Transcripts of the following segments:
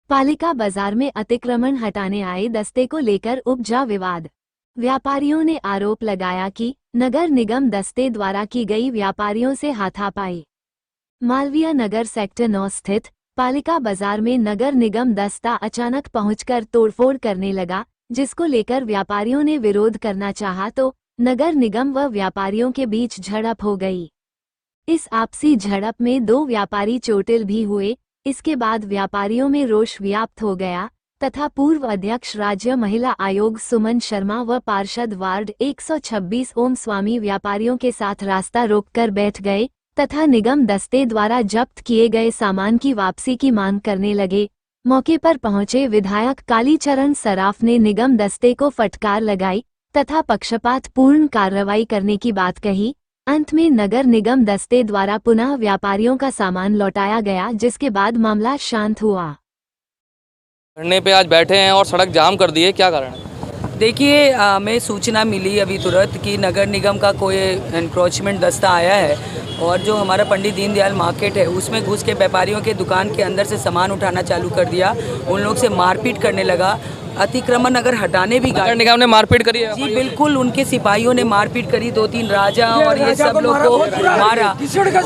पालिका बाजार में अतिक्रमण हटाने आए दस्ते को लेकर उपजा विवाद। व्यापारियों ने आरोप लगाया कि नगर निगम दस्ते द्वारा की गई व्यापारियों से हाथापाई। मालवीय नगर सेक्टर 9 स्थित पालिका बाजार में नगर निगम दस्ता अचानक पहुंचकर तोड़फोड़ करने लगा, जिसको लेकर व्यापारियों ने विरोध करना चाहा तो नगर निगम व व्यापारियों के बीच झड़प हो गई। इस आपसी झड़प में 2 व्यापारी चोटिल भी हुए। इसके बाद व्यापारियों में रोष व्याप्त हो गया तथा पूर्व अध्यक्ष राज्य महिला आयोग सुमन शर्मा व पार्षद वार्ड 126 ओम स्वामी व्यापारियों के साथ रास्ता रोककर बैठ गए तथा निगम दस्ते द्वारा जब्त किए गए सामान की वापसी की मांग करने लगे। मौके पर पहुंचे विधायक कालीचरण सराफ ने निगम दस्ते को फटकार लगाई तथा पक्षपात पूर्ण कार्रवाई करने की बात कही। अंत में नगर निगम दस्ते द्वारा पुनः व्यापारियों का सामान लौटाया गया, जिसके बाद मामला शांत हुआ। धरने पे आज बैठे हैं और सड़क जाम कर दी है, क्या कारण है? देखिए, हमें सूचना मिली अभी तुरंत कि नगर निगम का कोई एनक्रोचमेंट दस्ता आया है और जो हमारा पंडित दीनदयाल मार्केट है उसमें घुस के व्यापारियों के दुकान के अंदर से सामान उठाना चालू कर दिया। उन लोग से मारपीट करने लगा। अतिक्रमण अगर हटाने भी नगर निगम ने मारपीट करी है? जी बिल्कुल, उनके सिपाहियों ने मारपीट करी। 2-3 राजा और ये सब लोग को मारा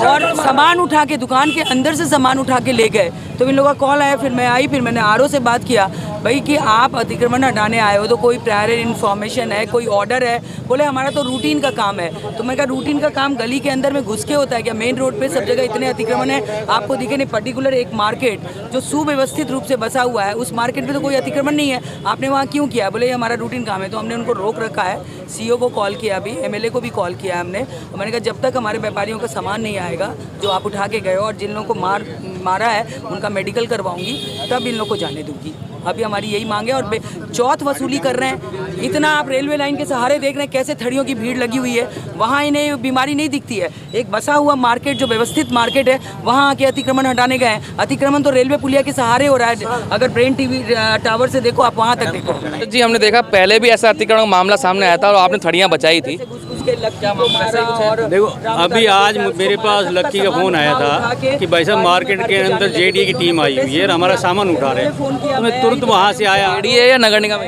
और सामान उठा के दुकान के अंदर से सामान उठा के ले गए। तो इन लोगों का कॉल आया, फिर मैं आई, फिर मैंने आरओ से बात किया भाई कि आप अतिक्रमण हटाने आए हो तो कोई प्रायर इन्फॉर्मेशन है, कोई ऑर्डर है? बोले हमारा तो रूटीन का काम है। तो मैं कहा रूटीन का काम गली के अंदर में घुस के होता है क्या? मेन रोड पे सब जगह इतने अतिक्रमण है, आपको दिखे नहीं? पर्टिकुलर एक मार्केट जो सुव्यवस्थित रूप से बसा हुआ है उस मार्केट में तो कोई अतिक्रमण नहीं है, आपने वहाँ क्यों किया? बोले ये हमारा रूटीन काम है। तो हमने उनको रोक रखा है। सीओ को कॉल किया, अभी एमएलए को भी कॉल किया हमने। मैंने कहा जब तक हमारे व्यापारियों का सामान नहीं आएगा जो आप उठा के गए हो और जिन लोगों को मारा है उनका मेडिकल करवाऊंगी, तब इन लोग को जाने दूंगी। अभी हमारी यही मांग है। और चौथ वसूली कर रहे हैं। इतना आप रेलवे लाइन के सहारे देख रहे हैं कैसे थड़ियों की भीड़ लगी हुई है, वहाँ इन्हें बीमारी नहीं दिखती है। एक बसा हुआ मार्केट जो व्यवस्थित मार्केट है वहाँ आके अतिक्रमण हटाने गए हैं। अतिक्रमण तो रेलवे पुलिया के सहारे हो रहा है। अगर ब्रेन टीवी टावर से देखो, आप वहाँ तक देखो। जी, हमने देखा पहले भी ऐसा अतिक्रमण मामला सामने आया था और आपने थड़ियाँ बचाई थी। देखो, अभी आज मेरे पास लक्की का फ़ोन आया था कि भाई साहब मार्केट के अंदर जेडीए की टीम आई हुई है और हमारा सामान उठा रहे हैं। तो मैं तुरंत वहाँ से आया। जेडीए या नगर निगम?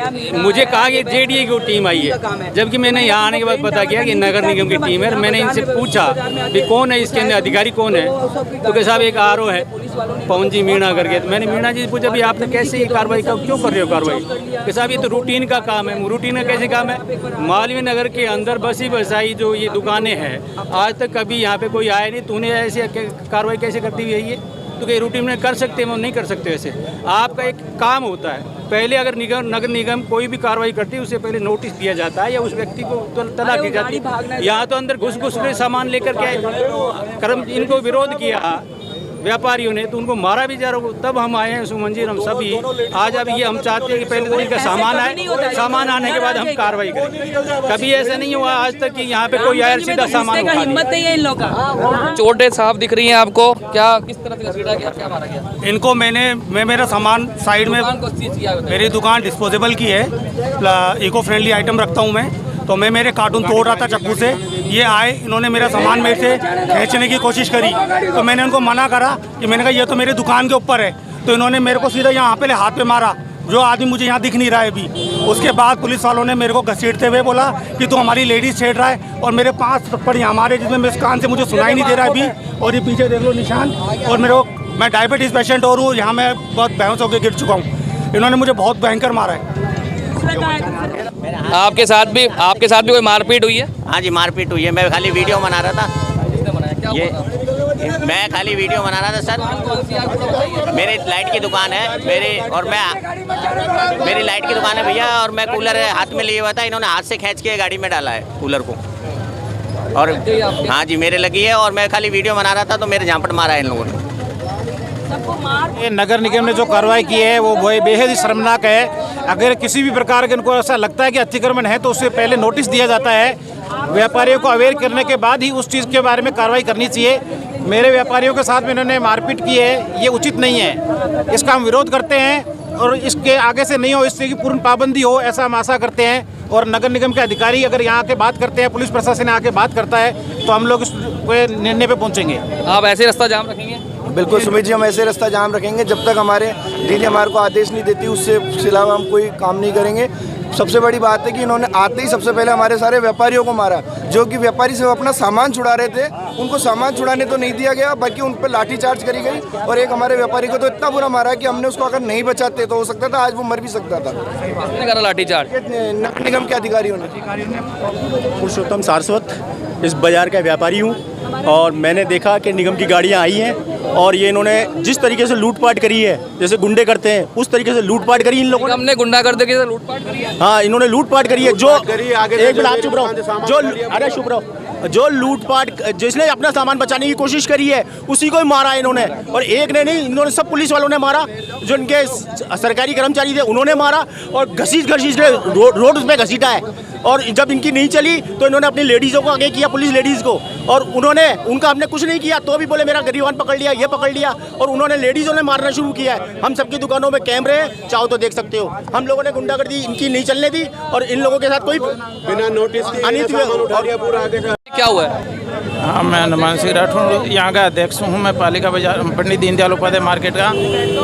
मुझे कहा कि जेडीए की टीम आई है, जबकि मैंने यहाँ आने के बाद पता किया कि नगर निगम की टीम है। मैंने इनसे पूछा कि कौन है इसके अंदर अधिकारी, कौन है? तो कह साहब एक आरओ है पवन जी मीणा करके। तो मैंने मीणा जी से पूछा भी आपने कैसे ये कार्रवाई क्यों कर रहे हो कार्रवाई? कि साहब ये तो रूटीन का काम है। रूटीन का कैसे काम है? मालवीय नगर के अंदर बसी बसाई जो ये दुकानें हैं, आज तक कभी यहाँ पे कोई आया नहीं। तूने ऐसी कार्रवाई कैसे करती हुई है ये? तो कहीं रूटीन में कर सकते हैं, वो नहीं कर सकते। वैसे आपका एक काम होता है, पहले अगर नगर निगम कोई भी कार्रवाई करती है उससे पहले नोटिस दिया जाता है या उस व्यक्ति को तलब की जाती है। यहाँ तो अंदर घुस के सामान लेकर के इनको विरोध किया व्यापारियों ने, तो उनको मारा भी जा रहा। तब हम आए हैं सुमन जी, हम सभी आज। अब ये हम चाहते हैं कि पहले तो इनका सामान आए, सामान आने के बाद हम कार्रवाई करें। कभी ऐसा नहीं हुआ आज तक कि यहाँ पे कोई आया सीधा सामान उठा लिया। हिम्मत नहीं है इन लोगों का। चोटें साफ दिख रही हैं आपको, क्या किस तरह से घसीटा गया, क्या मारा गया? इनको मैं मेरा सामान साइड में, मेरी दुकान डिस्पोजेबल की है, इको फ्रेंडली आइटम रखता हूँ मैं। तो मैं मेरे कार्टून तोड़ रहा था चाकू से, ये आए, इन्होंने मेरा सामान मेरे से खींचने की कोशिश करी। तो मैंने उनको मना करा कि मैंने कहा ये तो मेरे दुकान के ऊपर है। तो इन्होंने मेरे को सीधा यहाँ पे हाथ पे मारा, जो आदमी मुझे यहाँ दिख नहीं रहा है अभी। उसके बाद पुलिस वालों ने मेरे को घसीटते हुए बोला कि तू हमारी लेडीज छेड़ रहा है, और मेरे 5 थप्पड़ यहाँ मारे जिसमें मेरे कान से मुझे सुनाई नहीं दे रहा है अभी। और ये पीछे देख लो निशान। और मैं डायबिटीज़ पेशेंट और हूँ, यहाँ मैं बहुत बेहोश होकर गिर चुका हूँ। इन्होंने मुझे बहुत भयंकर मारा है। आपके साथ भी कोई मारपीट हुई है? हाँ जी, मारपीट हुई है। मैं खाली वीडियो बना रहा था। मैं खाली वीडियो बना रहा था सर। मेरी लाइट की दुकान है मेरी लाइट की दुकान है भैया, और मैं कूलर हाथ में लिए हुआ था। इन्होंने हाथ से खींच के गाड़ी में डाला है कूलर को। और हाँ जी, मेरे लगी है और मैं खाली वीडियो बना रहा था तो मेरे झांपट मारा है इन लोगों ने। ये नगर निगम ने जो कार्रवाई की है वो बेहद ही शर्मनाक है। अगर किसी भी प्रकार के इनको ऐसा लगता है कि अतिक्रमण है तो उससे पहले नोटिस दिया जाता है। व्यापारियों को अवेयर करने के बाद ही उस चीज़ के बारे में कार्रवाई करनी चाहिए। मेरे व्यापारियों के साथ में इन्होंने मारपीट की है, ये उचित नहीं है। इसका हम विरोध करते हैं और इसके आगे से नहीं हो, इससे की पूर्ण पाबंदी हो, ऐसा हम आशा करते हैं। और नगर निगम के अधिकारी अगर यहाँ आके बात करते हैं, पुलिस प्रशासन आके बात करता है, तो हम लोग इस निर्णय पे पहुँचेंगे। आप ऐसे रास्ता जाम रखेंगे? बिल्कुल सुमित जी, हम ऐसे रास्ता जाम रखेंगे जब तक हमारे दीदी हमारे को आदेश नहीं देती, उससे अलावा हम कोई काम नहीं करेंगे। सबसे बड़ी बात है कि इन्होंने आते ही सबसे पहले हमारे सारे व्यापारियों को मारा, जो कि व्यापारी से अपना सामान छुड़ा रहे थे। उनको सामान छुड़ाने तो नहीं दिया गया, बल्कि उन पर लाठीचार्ज करी गई और एक हमारे व्यापारी को तो इतना बुरा मारा कि हमने उसको अगर नहीं बचाते तो हो सकता था आज वो मर भी सकता था। किसने करा लाठीचार्ज? नगर निगम के अधिकारियों ने। पुरुषोत्तम सारस्वत इस बाज़ार का व्यापारी हूँ और मैंने देखा कि निगम की गाड़ियाँ आई हैं और ये इन्होंने जिस तरीके से लूटपाट करी है, जैसे गुंडे करते हैं उस तरीके से लूटपाट करी इन लोगों ने। हमने गुंडागर्दी की लूटपाट करी है। हाँ, इन्होंने लूटपाट करी है। जो एक मिनट आप चुप रहो, जो अरे चुप रहो, जो लूटपाट जिसने अपना सामान बचाने की कोशिश करी है उसी को ही मारा इन्होंने, और एक ने नहीं, इन्होंने सब पुलिस वालों ने मारा, जो इनके सरकारी कर्मचारी थे उन्होंने मारा और घसीट के रोड पे घसीटा है। और जब इनकी नहीं चली तो इन्होंने अपनी लेडीज़ों को आगे किया, पुलिस लेडीज़ को, और उन्होंने उनका हमने कुछ नहीं किया तो भी बोले मेरा गरीबान पकड़ लिया, ये पकड़ लिया, और उन्होंने लेडीज़ों ने मारना शुरू किया है। हम सबकी दुकानों में कैमरे हैं, चाहो तो देख सकते हो। हम लोगों ने गुंडागर्दी इनकी नहीं चलने दी और इन लोगों के साथ कोई बिना नोटिस क्या हुआ है? हाँ, मैं हनुमान सिंह राठौड़ यहाँ का अध्यक्ष हूँ। मैं पालिका बाजार पंडित दीनदयाल उपाध्याय मार्केट का।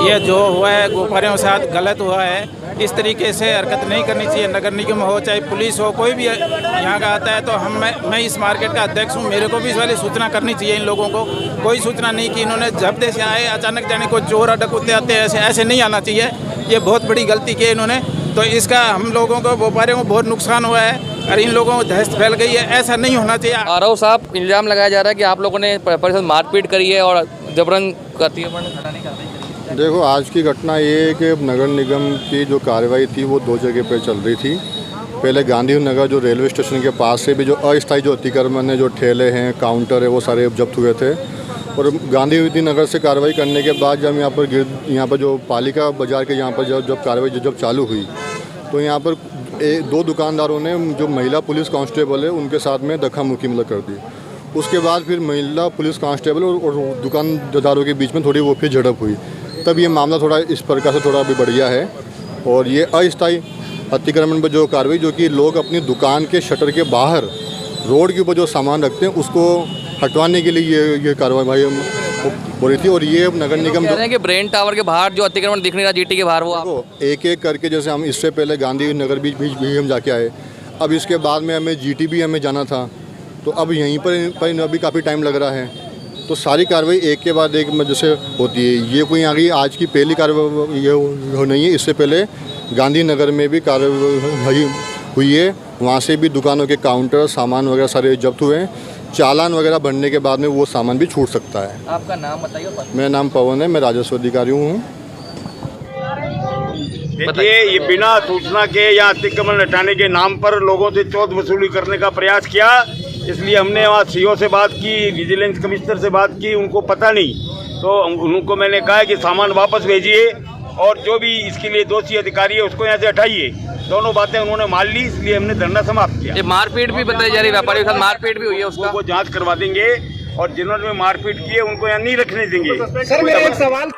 ये जो हुआ है व्यापारियों के साथ गलत हुआ है। इस तरीके से हरकत नहीं करनी चाहिए। नगर निगम हो चाहे पुलिस हो, कोई भी यहाँ का आता है तो मैं इस मार्केट का अध्यक्ष हूँ, मेरे को भी इस वाली सूचना करनी चाहिए। इन लोगों को कोई सूचना नहीं की, इन्होंने जब्ते से आए अचानक, जाने को चोर डकैते आते हैं, ऐसे नहीं आना चाहिए। ये बहुत बड़ी गलती की इन्होंने, तो इसका हम लोगों को व्यापारियों को बहुत नुकसान हुआ है और इन लोगों को दहशत फैल गई है। ऐसा नहीं होना चाहिए। आरओ साहब, इल्ज़ाम लगाया जा रहा है कि आप लोगों ने परिषद मारपीट करी है और जबरन करती है। देखो, आज की घटना ये है कि नगर निगम की जो कार्रवाई थी वो दो जगह पे चल रही थी। पहले गांधी नगर जो रेलवे स्टेशन के पास से भी जो अस्थायी जो अतिक्रमण है, जो ठेले हैं, काउंटर है, वो सारे जब्त हुए थे। और गांधी नगर से कार्रवाई करने के बाद जब यहाँ पर जो पालिका बाज़ार के यहाँ पर जब कार्रवाई जब चालू हुई तो यहाँ पर दो दुकानदारों ने जो महिला पुलिस कांस्टेबल है उनके साथ में धक्का मुक्की मतलब कर दी। उसके बाद फिर महिला पुलिस कांस्टेबल और दुकानदारों के बीच में थोड़ी वो फिर झड़प हुई। तब ये मामला थोड़ा इस प्रकार से थोड़ा अभी बढ़ गया है। और ये अस्थायी अतिक्रमण पर जो कार्रवाई, जो कि लोग अपनी दुकान के शटर के बाहर रोड के ऊपर जो सामान रखते हैं उसको हटवाने के लिए ये कार्रवाई हो रही थी। और ये नगर निगम कह रहे हैं कि ब्रेन टावर के बाहर जो अतिक्रमण दिख नहीं रहा जीटी के बाहर, वो एक एक करके, जैसे हम इससे पहले गांधी नगर भी हम जाके आए, अब इसके बाद में हमें जीटी भी हमें जाना था, तो अब यहीं पर अभी काफ़ी टाइम लग रहा है। तो सारी कार्रवाई एक के बाद एक जैसे होती है। ये कोई आगे आज की पहली कार्रवाई ये नहीं है। इससे पहले गांधी नगर में भी कार्रवाई हुई है, वहाँ से भी दुकानों के काउंटर, सामान वगैरह सारे जब्त हुए हैं। चालान वगैरह बनने के बाद में वो सामान भी छूट सकता है। आपका नाम बताइए। मेरा नाम पवन है, मैं राजस्व अधिकारी हूँ। देखिए, ये बिना सूचना के या अतिक्रमण हटाने के नाम पर लोगों से चौथ वसूली करने का प्रयास किया। इसलिए हमने वहाँ सीओ से बात की, विजिलेंस कमिश्नर से बात की, उनको पता नहीं, तो उनको मैंने कहा कि सामान वापस भेजिए और जो भी इसके लिए दोषी अधिकारी है उसको यहाँ से हटाइए। दोनों बातें उन्होंने मान ली, इसलिए हमने धरना समाप्त किया। ये मारपीट भी बताई जा रही है, व्यापारियों के साथ मारपीट भी हुई है, उसका वो जांच करवा देंगे और जिन्होंने मारपीट की है उनको यहाँ नहीं रखने देंगे। सर, मेरा एक सवाल